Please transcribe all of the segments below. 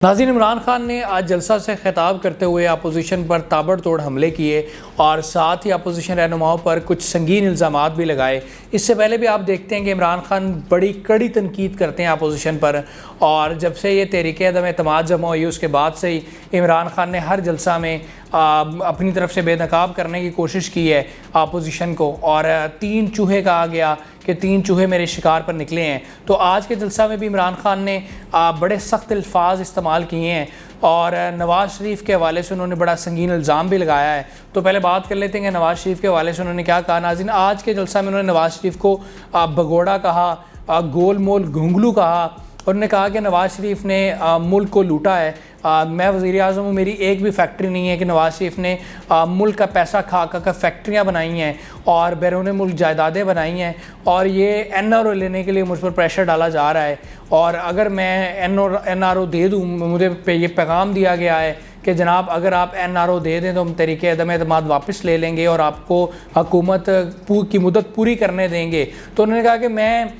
नाज़रीन, इमरान खान ने आज जलसा से खिताब करते हुए अपोजिशन पर ताबड़तोड़ हमले किए और साथ ही अपोजिशन रहनुमाओं पर कुछ संगीन इल्ज़ामात भी लगाए। इससे पहले भी आप देखते हैं कि इमरान खान बड़ी कड़ी तनकीद करते हैं अपोजिशन पर, और जब से ये तहरीक अदम एतमाद जमा हुई उसके बाद से ही इमरान खान ने हर जलसा में अपनी तरफ से बेनकाब करने की कोशिश की है अपोजिशन को। और 3 चूहे कहा गया कि 3 चूहे मेरे शिकार पर निकले हैं। तो आज के जलसा में भी इमरान खान ने बड़े सख्त अल्फाज इस्तेमाल किए हैं और नवाज़ शरीफ के हवाले से उन्होंने बड़ा संगीन इल्ज़ाम भी लगाया है। तो पहले बात कर लेते हैं कि नवाज़ शरीफ के हवाले से उन्होंने क्या कहा। नाज़रीन, आज के जलसा में उन्होंने नवाज़ शरीफ को भगोड़ा कहा, गोल मोल घुंगलू कहा। उन्होंने कहा कि नवाज़ शरीफ ने मुल्क को लूटा है। मैं वज़ीर आज़म हूँ, मेरी एक भी फैक्ट्री नहीं है कि नवाज़ शरीफ ने मुल्क का पैसा खा कर फैक्ट्रियाँ बनाई हैं और बैरून मुल्क जायदादें बनाई हैं, और ये NRO लेने के लिए मुझ पर प्रेशर डाला जा रहा है। और अगर मैं NRO दे दूँ, मुझे ये पैगाम दिया गया है कि जनाब अगर आप NRO दे दें तो हम तरीक़े अदम एतमाद वापस ले लेंगे और आपको हुकूमत की मुद्दत पूरी करने देंगे। तो उन्होंने कहा कि मैं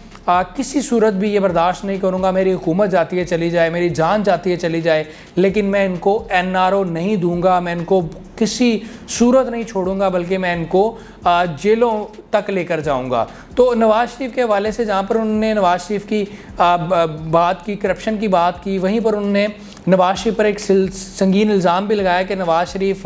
किसी सूरत भी ये बर्दाश्त नहीं करूँगा, मेरी हुकूमत जाती है चली जाए, मेरी जान जाती है चली जाए, लेकिन मैं इनको NRO नहीं दूंगा, मैं इनको किसी सूरत नहीं छोड़ूंगा, बल्कि मैं इनको जेलों तक लेकर जाऊंगा। तो नवाज़ शरीफ के हवाले से जहाँ पर उन्होंने नवाज़ शरीफ की बात की, करप्शन की बात की, वहीं पर उन्होंने नवाज़ शरीफ पर एक संगीन इल्ज़ाम भी लगाया कि नवाज़ शरीफ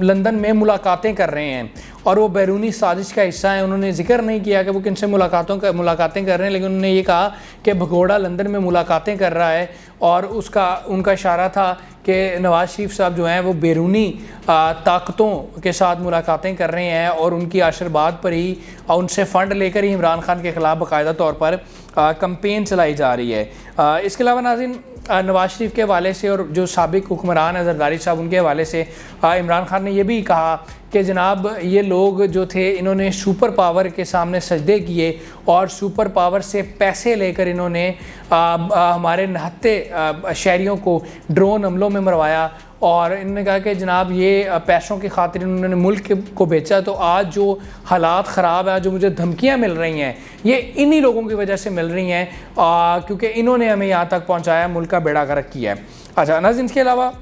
लंदन में मुलाकातें कर रहे हैं और वो बैरूनी साजिश का हिस्सा है। उन्होंने जिक्र नहीं किया कि वो किन से मुलाकातें कर रहे हैं, लेकिन उन्होंने ये कहा कि भगोड़ा लंदन में मुलाकातें कर रहा है, और उनका इशारा था कि नवाज़ शरीफ साहब जो हैं वो बैरूनी ताकतों के साथ मुलाकातें कर रहे हैं और उनकी आशीर्वाद पर ही उनसे फ़ंड लेकर ही इमरान खान के ख़िलाफ़ बाकायदा तौर पर कैंपेन चलाई जा रही है। इसके अलावा नाज़रीन, नवाज़ शरीफ के हवाले से और जो साबिक हुक्मरान है जरदारी साहब, उनके हवाले से इमरान खान ने यह भी कहा कि जनाब ये लोग जो थे इन्होंने सुपर पावर के सामने सजदे किए और सुपर पावर से पैसे लेकर इन्होंने हमारे नहत्ते शहरियों को ड्रोन हमलों में मरवाया, और इन्होंने कहा कि जनाब ये पैसों की खातिर इन्होंने मुल्क को बेचा। तो आज जो हालात ख़राब है, जो मुझे धमकियां मिल रही हैं, ये इन्हीं लोगों की वजह से मिल रही हैं, क्योंकि इन्होंने हमें यहाँ तक पहुँचाया, मुल्क का बेड़ा गर्क किया है। अच्छा नाज़रीन, इसके अलावा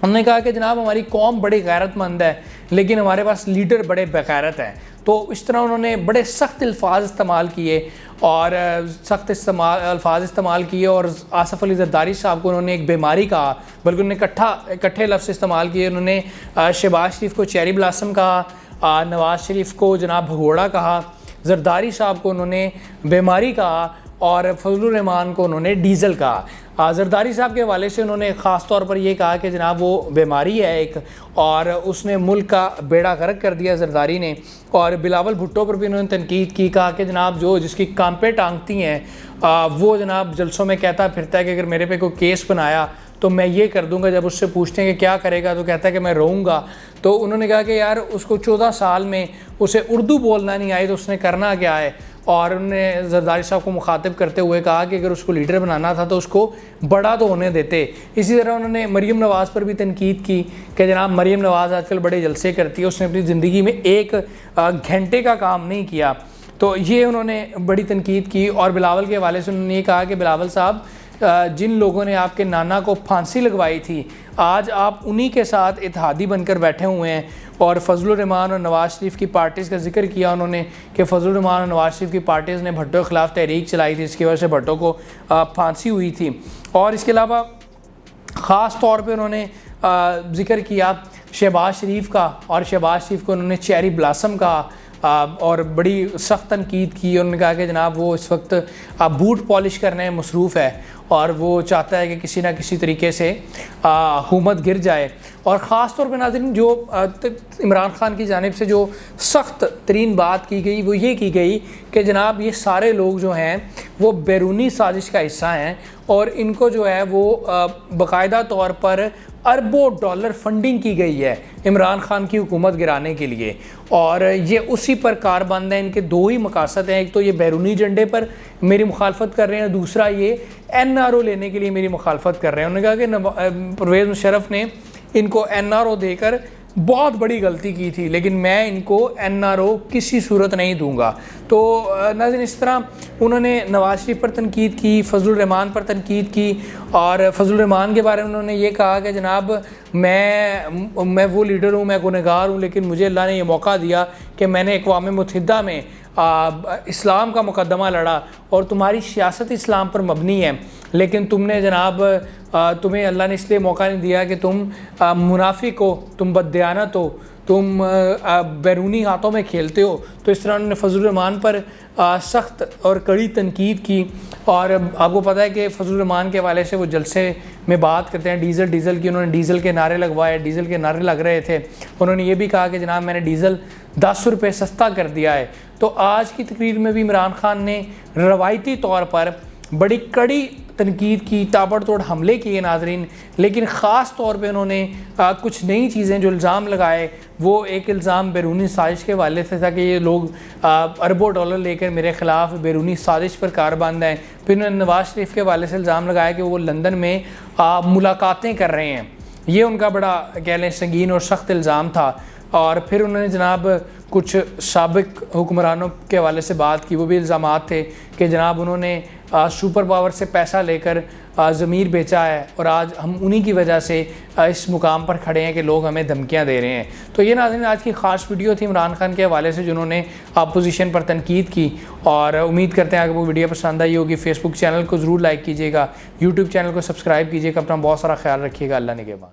उन्होंने कहा कि जनाब हमारी कौम बड़ी गैरतमंद है, लेकिन हमारे पास लीडर बड़े बेगैरत हैं। तो इस तरह उन्होंने बड़े सख्त अल्फाज इस्तेमाल किए और अल्फाज इस्तेमाल किए, और आसफ़ अली ज़रदारी साहब को उन्होंने एक बीमारी कहा, बल्कि उन्होंने इकट्ठे लफ्ज़ इस्तेमाल किए। उन्होंने शहबाज शरीफ को चेरी ब्लासम कहा, नवाज़ शरीफ को जनाब भगोड़ा कहा, ज़रदारी साहब को उन्होंने बीमारी कहा और फजलुर रहमान को उन्होंने डीज़ल कहा। ज़रदारी साहब के हवाले से उन्होंने ख़ास तौर पर यह कहा कि जनाब वो बीमारी है एक, और उसने मुल्क का बेड़ा गर्क कर दिया ज़रदारी ने। और बिलावल भुट्टो पर भी उन्होंने तनकीद की, कहा कि जनाब जो जिसकी कांपे टांगती हैं वो जनाब जलसों में कहता फिरता है कि अगर मेरे पे कोई केस बनाया तो मैं ये कर दूंगा। जब उससे पूछते हैं कि क्या करेगा तो कहता है कि मैं रोऊंगा। तो उन्होंने कहा कि यार उसको 14 साल में उसे उर्दू बोलना नहीं आई तो उसने करना क्या है। और उन्होंने ज़रदारी साहब को मुखातिब करते हुए कहा कि अगर उसको लीडर बनाना था तो उसको बड़ा तो होने देते। इसी तरह उन्होंने मरीम नवाज़ पर भी तनकीद की कि जनाब मरीम नवाज़ आजकल बड़े जलसे करती है, उसने अपनी ज़िंदगी में 1 घंटे का काम नहीं किया। तो ये उन्होंने बड़ी तनकीद की। और बिलावल के हवाले से उन्होंने ये कहा कि बिलावल साहब, जिन लोगों ने आपके नाना को फांसी लगवाई थी, आज आप उन्हीं के साथ इत्तेहादी बनकर बैठे हुए हैं। और फजलुर रहमान और नवाज़ शरीफ की पार्टीज़ का जिक्र किया उन्होंने कि फजलुर रहमान और नवाज़ शरीफ की पार्टीज़ ने भट्टो के ख़िलाफ़ तहरीक चलाई थी, इसकी वजह से भट्टो को फांसी हुई थी। और इसके अलावा ख़ास तौर पे उन्होंने जिक्र किया शहबाज शरीफ का, और शहबाज शरीफ को उन्होंने चेरी ब्लासम कहा और बड़ी सख्त तनकीद की। उन्होंने कहा कि जनाब वो इस वक्त बूट पॉलिश करने में मसरूफ़ है और वो चाहता है कि किसी ना किसी तरीके से हुकूमत गिर जाए। और ख़ास तौर पर नाज़रीन, जो इमरान खान की जानिब से जो सख्त तरीन बात की गई वो ये की गई कि जनाब ये सारे लोग जो हैं वो बैरूनी साजिश का हिस्सा हैं, और इनको जो है वो बाकायदा तौर पर अरबों डॉलर फंडिंग की गई है इमरान खान की हुकूमत गिराने के लिए, और ये उसी पर कारबंद है। इनके 2 ही मकासद हैं, एक तो ये बैरूनी झंडे पर मेरी मुखालफत कर रहे हैं, दूसरा ये NRO लेने के लिए मेरी मुखालफत कर रहे हैं। उन्होंने कहा कि परवेज़ मुशर्रफ ने इनको NRO देकर बहुत बड़ी गलती की थी, लेकिन मैं इनको NRO किसी सूरत नहीं दूंगा। तो नाज़रीन, इस तरह उन्होंने नवाज शरीफ पर तनकीद की, फजलुर रहमान पर तनकीद की, और फजलुर रहमान के बारे में उन्होंने ये कहा कि जनाब मैं वो लीडर हूँ, मैं गुनहगार हूँ, लेकिन मुझे अल्लाह ने ये मौका दिया कि मैंने अक़वाम मुत्तहिदा में इस्लाम का मुकदमा लड़ा, और तुम्हारी सियासत इस्लाम पर मबनी है, लेकिन तुमने जनाब तुम्हें अल्लाह ने इसलिए मौका नहीं दिया कि तुम मुनाफिक हो, तुम बददियानत हो, तुम बैरूनी हाथों में खेलते हो। तो इस तरह उन्होंने फजलुर रहमान पर सख्त और कड़ी तनकीद की। और आपको पता है कि फजलुर रहमान के हवाले से वो जलसे में बात करते हैं डीज़ल की, उन्होंने डीज़ल के नारे लगवाए, डीज़ल के नारे लग रहे थे। उन्होंने ये भी कहा कि जनाब मैंने डीज़ल 10 रुपये सस्ता कर दिया है। तो आज की तकरीर में भी इमरान खान ने रवायती तौर पर बड़ी कड़ी तनकीद की, ताबड़तोड़ हमले किए नाजरीन, लेकिन ख़ास तौर पे उन्होंने कुछ नई चीज़ें जो इल्ज़ाम लगाए, वो एक इल्ज़ाम बैरूनी साजिश के वाले से था कि ये लोग अरबों डॉलर लेकर मेरे ख़िलाफ़ बैरूनी साजिश पर कारबंद हैं। फिर उन्होंने नवाज शरीफ के वाले से इल्ज़ाम लगाया कि वो लंदन में मुलाकातें कर रहे हैं। ये उनका बड़ा कह लें संगीन और सख्त इल्ज़ाम था। और फिर उन्होंने जनाब कुछ साबिक हुक्मरानों के हवाले से बात की, वो भी इल्ज़ामात थे कि जनाब उन्होंने सुपर पावर से पैसा लेकर ज़मीर बेचा है, और आज हम उन्हीं की वजह से इस मुकाम पर खड़े हैं कि लोग हमें धमकियां दे रहे हैं। तो ये नाज़रीन आज की ख़ास वीडियो थी इमरान खान के हवाले से, जिन्होंने अपोजिशन पर तनकीद की, और उम्मीद करते हैं अगर वो वीडियो पसंद आई होगी। फेसबुक चैनल को ज़रूर लाइक कीजिएगा, यूट्यूब चैनल को सब्सक्राइब कीजिएगा। अपना बहुत सारा ख्याल रखिएगा। अल्लाह निगहबान।